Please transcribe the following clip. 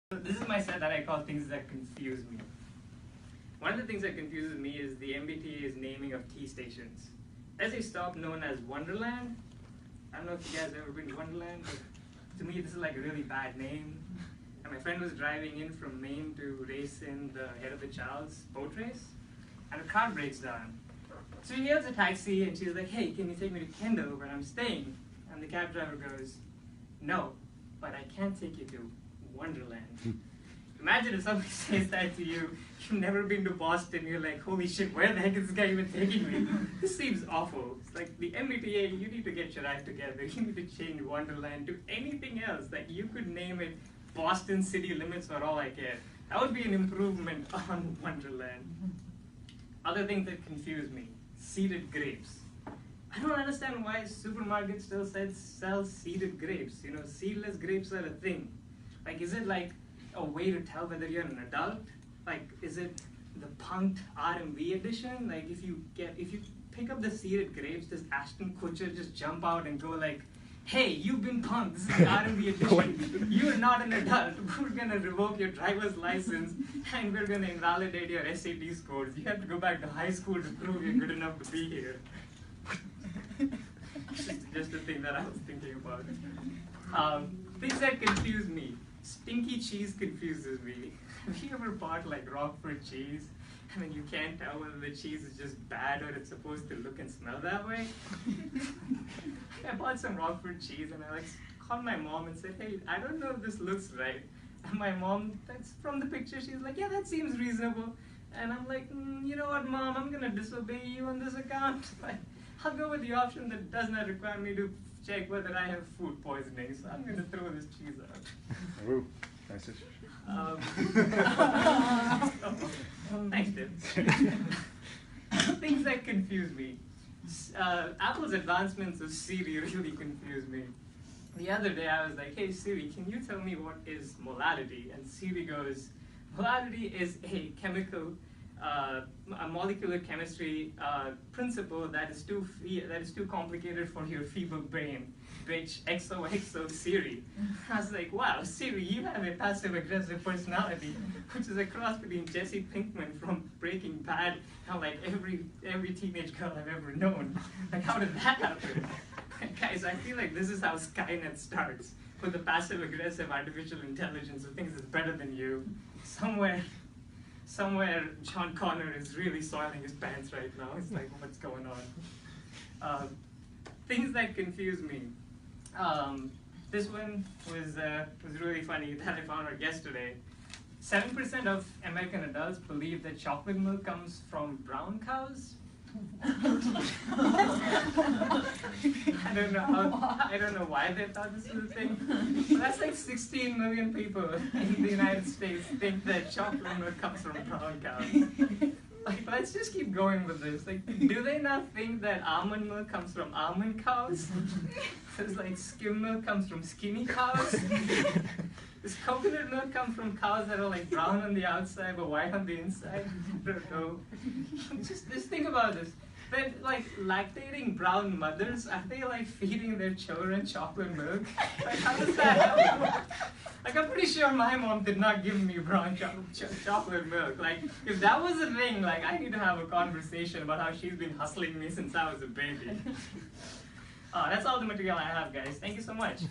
This is my set that I call things that confuse me. One of the things that confuses me is the MBTA's naming of tea stations. There's a stop known as Wonderland. I don't know if you guys have ever been to Wonderland, but to me this is like a really bad name. And my friend was driving in from Maine to race in the Head of the Child's boat race, and her car breaks down. So she hails a taxi and she's like, "Hey, can you take me to Kendall where I'm staying?" And the cab driver goes, "No, but I can't take you to Wonderland." Imagine if somebody says that to you, you've never been to Boston, you're like, holy shit, where the heck is this guy even taking me? This seems awful. It's like the MBTA, you need to get your act together. You need to change Wonderland to anything else. Like you could name it Boston City Limits for all I care. That would be an improvement on Wonderland. Other things that confuse me, seeded grapes. I don't understand why supermarkets still sell seeded grapes. You know, seedless grapes are a thing. Like, is it like a way to tell whether you're an adult? Like, is it the punked R&B edition? Like, if you pick up the seeded grapes, does Ashton Kutcher just jump out and go like, "Hey, you've been punked, this is the R&B edition. You're not an adult. We're gonna revoke your driver's license and we're gonna invalidate your SAT scores. You have to go back to high school to prove you're good enough to be here." Just a thing that I was thinking about. Things that confuse me. Stinky cheese confuses me. Have you ever bought like Roquefort cheese? I mean, you can't tell whether the cheese is just bad or it's supposed to look and smell that way. I bought some Roquefort cheese and I called my mom and said, "Hey, I don't know if this looks right." And my mom, that's from the picture, she's like, "Yeah, that seems reasonable." And I'm like, "You know what, Mom, I'm gonna disobey you on this account. I'll go with the option that does not require me to check whether I have food poisoning, so I'm going to throw this cheese out." Ooh, nice. Thanks, Tim. Things that confuse me. Apple's advancements of Siri really confuse me. The other day I was like, "Hey Siri, can you tell me what is molality?" And Siri goes, "Molality is a chemical a molecular chemistry principle that is too complicated for your feeble brain, bitch, XOXO Siri." I was like, wow, Siri, you have a passive-aggressive personality, which is a cross between Jesse Pinkman from Breaking Bad and like every teenage girl I've ever known. Like, how did that happen? Guys, I feel like this is how Skynet starts, with the passive-aggressive artificial intelligence who thinks it's better than you. Somewhere John Connor is really soiling his pants right now. It's like, what's going on? Things that confuse me. This one was really funny that I found out yesterday. 7% of American adults believe that chocolate milk comes from brown cows. I don't know why they thought this was a thing. But that's like 16 million people in the United States think that chocolate milk comes from brown cows. Like, let's just keep going with this. Like, do they not think that almond milk comes from almond cows? It's like skim milk comes from skinny cows? Does coconut milk come from cows that are like brown on the outside but white on the inside? I don't know. Just think about this. Then, like, lactating brown mothers, are they like feeding their children chocolate milk? Like, how does that happen? Like, I'm pretty sure my mom did not give me brown chocolate milk. Like, if that was a thing, like, I need to have a conversation about how she's been hustling me since I was a baby. That's all the material I have, guys. Thank you so much.